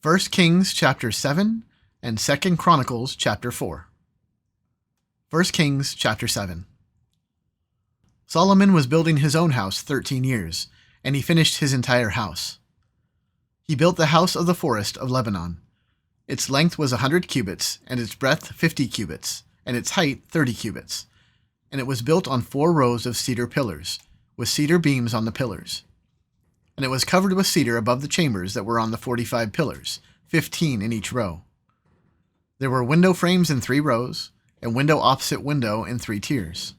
1 Kings chapter 7 and 2 Chronicles chapter 4. 1 Kings chapter 7. Solomon was building his own house 13 years, and he finished his entire house. He built the house of the forest of Lebanon. Its length was 100 cubits, and its breadth 50 cubits, and its height 30 cubits. And it was built on 4 rows of cedar pillars, with cedar beams on the pillars. And it was covered with cedar above the chambers that were on the 45 pillars, 15 in each row. There were window frames in 3 rows, and window opposite window in 3 tiers.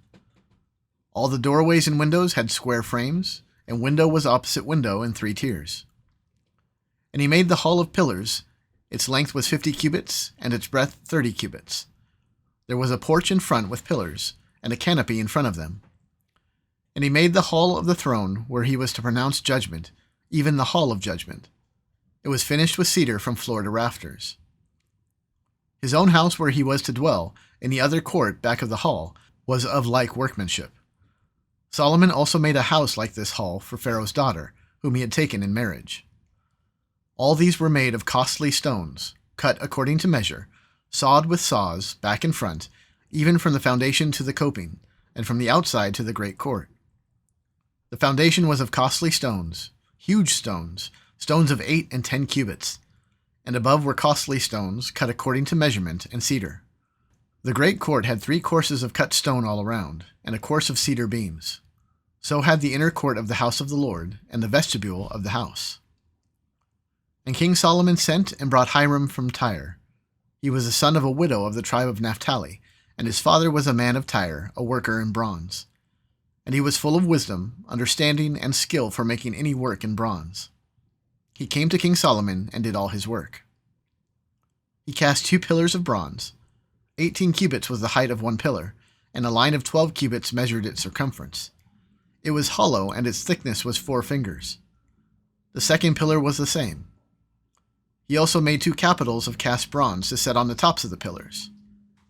All the doorways and windows had square frames, and window was opposite window in 3 tiers. And he made the hall of pillars. Its length was 50 cubits, and its breadth 30 cubits. There was a porch in front with pillars, and a canopy in front of them. And he made the hall of the throne where he was to pronounce judgment, even the hall of judgment. It was finished with cedar from floor to rafters. His own house where he was to dwell, in the other court back of the hall, was of like workmanship. Solomon also made a house like this hall for Pharaoh's daughter, whom he had taken in marriage. All these were made of costly stones, cut according to measure, sawed with saws, back and front, even from the foundation to the coping, and from the outside to the great court. The foundation was of costly stones, huge stones, stones of 8 and 10 cubits, and above were costly stones, cut according to measurement, and cedar. The great court had 3 courses of cut stone all around, and a course of cedar beams. So had the inner court of the house of the Lord, and the vestibule of the house. And King Solomon sent and brought Hiram from Tyre. He was the son of a widow of the tribe of Naphtali, and his father was a man of Tyre, a worker in bronze. And he was full of wisdom, understanding, and skill for making any work in bronze. He came to King Solomon and did all his work. He cast 2 pillars of bronze. 18 cubits was the height of one pillar, and a line of 12 cubits measured its circumference. It was hollow, and its thickness was 4 fingers. The second pillar was the same. He also made 2 capitals of cast bronze to set on the tops of the pillars.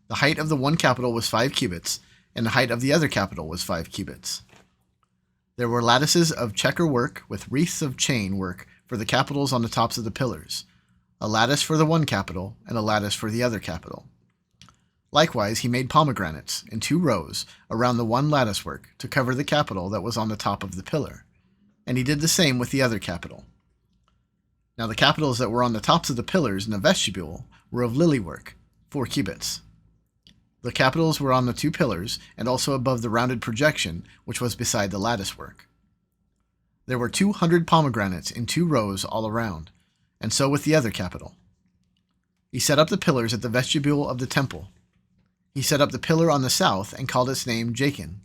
The height of the one capital was 5 cubits, and the height of the other capital was 5 cubits. There were lattices of checker work with wreaths of chain work for the capitals on the tops of the pillars, a lattice for the one capital and a lattice for the other capital. Likewise, he made pomegranates in 2 rows around the one lattice work to cover the capital that was on the top of the pillar, and he did the same with the other capital. Now the capitals that were on the tops of the pillars in the vestibule were of lily work, 4 cubits. The capitals were on the 2 pillars, and also above the rounded projection which was beside the lattice work. There were 200 pomegranates in 2 rows all around, and so with the other capital. He set up the pillars at the vestibule of the temple. He set up the pillar on the south and called its name Jachin,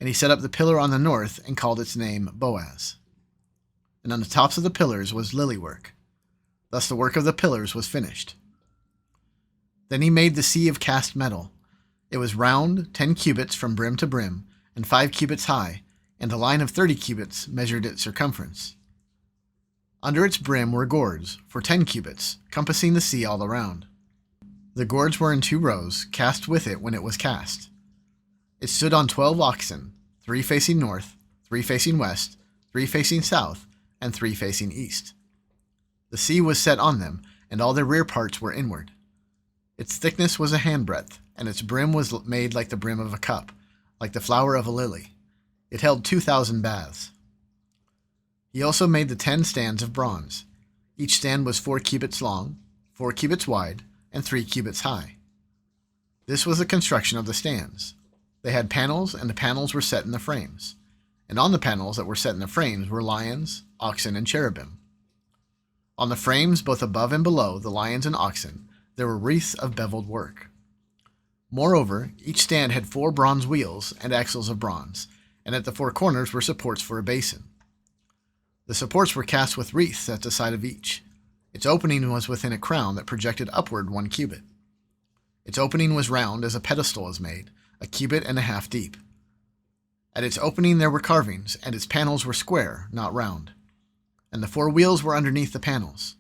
and he set up the pillar on the north and called its name Boaz. And on the tops of the pillars was lily work. Thus the work of the pillars was finished. Then he made the sea of cast metal. It was round, 10 cubits from brim to brim, and 5 cubits high, and a line of 30 cubits measured its circumference. Under its brim were gourds, for 10 cubits, compassing the sea all around. The gourds were in 2 rows, cast with it when it was cast. It stood on 12 oxen, 3 facing north, 3 facing west, 3 facing south, and 3 facing east. The sea was set on them, and all their rear parts were inward. Its thickness was a handbreadth, and its brim was made like the brim of a cup, like the flower of a lily. It held 2,000 baths. He also made the 10 stands of bronze. Each stand was 4 cubits long, 4 cubits wide, and 3 cubits high. This was the construction of the stands. They had panels, and the panels were set in the frames. And on the panels that were set in the frames were lions, oxen, and cherubim. On the frames, both above and below the lions and oxen, there were wreaths of beveled work. Moreover, each stand had 4 bronze wheels and axles of bronze, and at the 4 corners were supports for a basin. The supports were cast with wreaths at the side of each. Its opening was within a crown that projected upward 1 cubit. Its opening was round as a pedestal is made, a cubit and a half deep. At its opening there were carvings, and its panels were square, not round. And the 4 wheels were underneath the panels.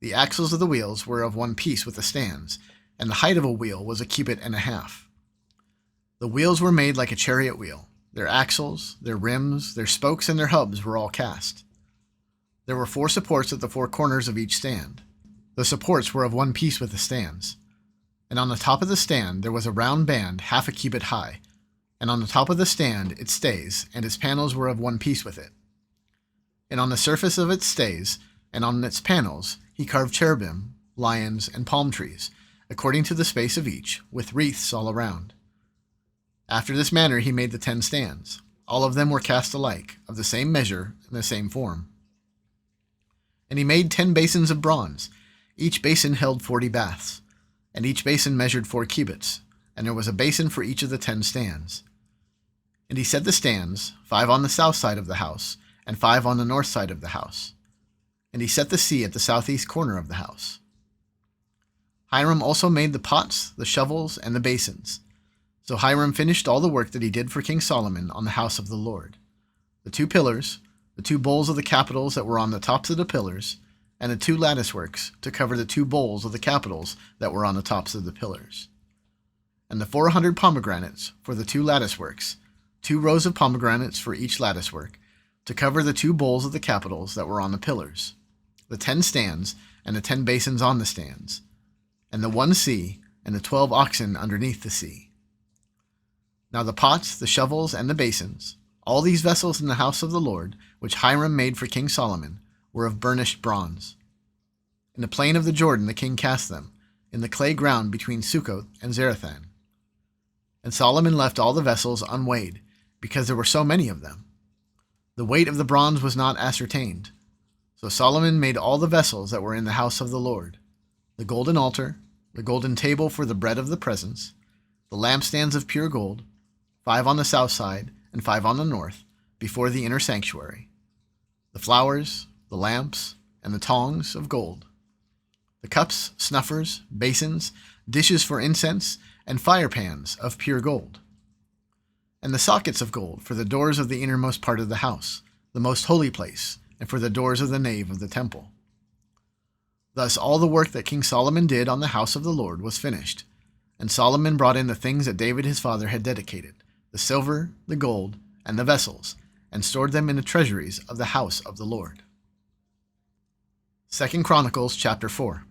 The axles of the wheels were of one piece with the stands, and the height of a wheel was a cubit and a half. The wheels were made like a chariot wheel. Their axles, their rims, their spokes, and their hubs were all cast. There were 4 supports at the 4 corners of each stand. The supports were of one piece with the stands. And on the top of the stand there was a round band half a cubit high, and on the top of the stand its stays, and its panels were of one piece with it. And on the surface of its stays, and on its panels, he carved cherubim, lions, and palm trees, according to the space of each, with wreaths all around. After this manner he made the 10 stands. All of them were cast alike, of the same measure and the same form. And he made 10 basins of bronze. Each basin held 40 baths, and each basin measured 4 cubits, and there was a basin for each of the 10 stands. And he set the stands, 5 on the south side of the house, and 5 on the north side of the house. And he set the sea at the southeast corner of the house. Hiram also made the pots, the shovels, and the basins. So Hiram finished all the work that he did for King Solomon on the house of the Lord: the 2 pillars, the 2 bowls of the capitals that were on the tops of the pillars, and the 2 lattice works to cover the 2 bowls of the capitals that were on the tops of the pillars. And the 400 pomegranates for the 2 lattice works, 2 rows of pomegranates for each lattice work, to cover the 2 bowls of the capitals that were on the pillars, the 10 stands, and the 10 basins on the stands, and the 1 sea, and the 12 oxen underneath the sea. Now the pots, the shovels, and the basins, all these vessels in the house of the Lord, which Hiram made for King Solomon, were of burnished bronze. In the plain of the Jordan the king cast them, in the clay ground between Succoth and Zarethan. And Solomon left all the vessels unweighed, because there were so many of them. The weight of the bronze was not ascertained. So Solomon made all the vessels that were in the house of the Lord: the golden altar, the golden table for the bread of the presence, the lampstands of pure gold, 5 on the south side and 5 on the north, before the inner sanctuary, the flowers, the lamps, and the tongs of gold, the cups, snuffers, basins, dishes for incense, and fire pans of pure gold, and the sockets of gold for the doors of the innermost part of the house, the most holy place, and for the doors of the nave of the temple. Thus all the work that King Solomon did on the house of the Lord was finished, and Solomon brought in the things that David his father had dedicated, the silver, the gold, and the vessels, and stored them in the treasuries of the house of the Lord. 2 Chronicles chapter 4.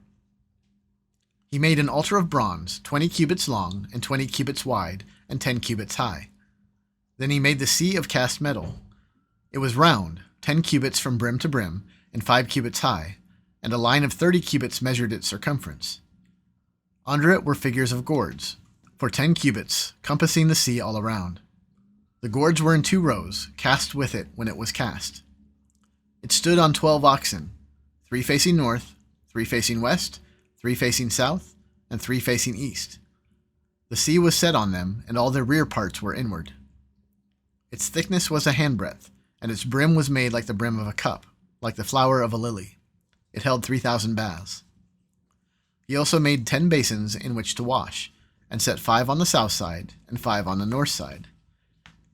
He made an altar of bronze, 20 cubits long, and 20 cubits wide, and 10 cubits high. Then he made the sea of cast metal. It was round, 10 cubits from brim to brim, and 5 cubits high, and a line of 30 cubits measured its circumference. Under it were figures of gourds, for 10 cubits, compassing the sea all around. The gourds were in 2 rows, cast with it when it was cast. It stood on 12 oxen, 3 facing north, 3 facing west, 3 facing south, and 3 facing east. The sea was set on them, and all their rear parts were inward. Its thickness was a handbreadth, and its brim was made like the brim of a cup, like the flower of a lily. It held 3,000 baths. He also made 10 basins in which to wash, and set 5 on the south side and 5 on the north side.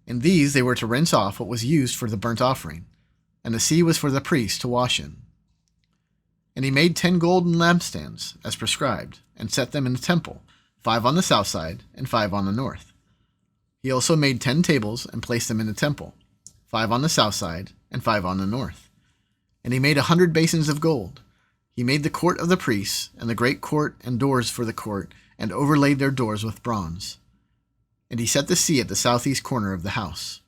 In these they were to rinse off what was used for the burnt offering, and the sea was for the priest to wash in. And he made 10 golden lampstands, as prescribed, and set them in the temple, 5 on the south side and 5 on the north. He also made 10 tables and placed them in the temple, 5 on the south side and 5 on the north. And he made 100 basins of gold. He made the court of the priests, and the great court and doors for the court, and overlaid their doors with bronze. And he set the sea at the southeast corner of the house.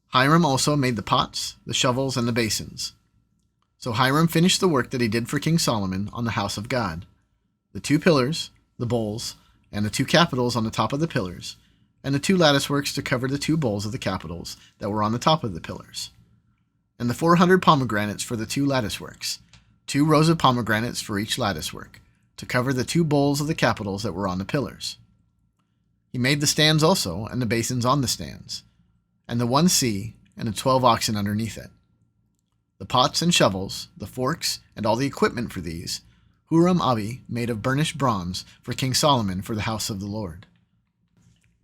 Hiram also made the pots, the shovels, and the basins. So Hiram finished the work that he did for King Solomon on the house of God: the 2 pillars, the bowls, and the 2 capitals on the top of the pillars, and the 2 lattice works to cover the 2 bowls of the capitals that were on the top of the pillars, and the 400 pomegranates for the 2 lattice works, 2 rows of pomegranates for each lattice work, to cover the 2 bowls of the capitals that were on the pillars. He made the stands also, and the basins on the stands, and the 1 sea, and the 12 oxen underneath it. The pots and shovels, the forks, and all the equipment for these, Huram-Abi made of burnished bronze for King Solomon for the house of the Lord.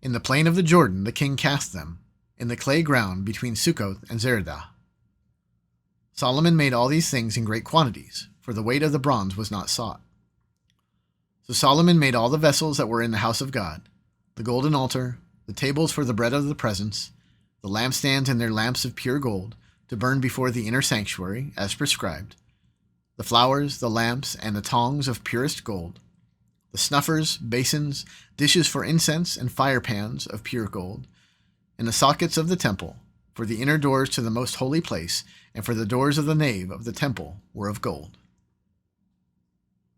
In the plain of the Jordan the king cast them, in the clay ground between Succoth and Zeredah. Solomon made all these things in great quantities, for the weight of the bronze was not sought. So Solomon made all the vessels that were in the house of God: the golden altar, the tables for the bread of the presence, the lampstands and their lamps of pure gold, to burn before the inner sanctuary, as prescribed, the flowers, the lamps, and the tongs of purest gold, the snuffers, basins, dishes for incense, and fire pans of pure gold, and the sockets of the temple, for the inner doors to the most holy place, and for the doors of the nave of the temple were of gold.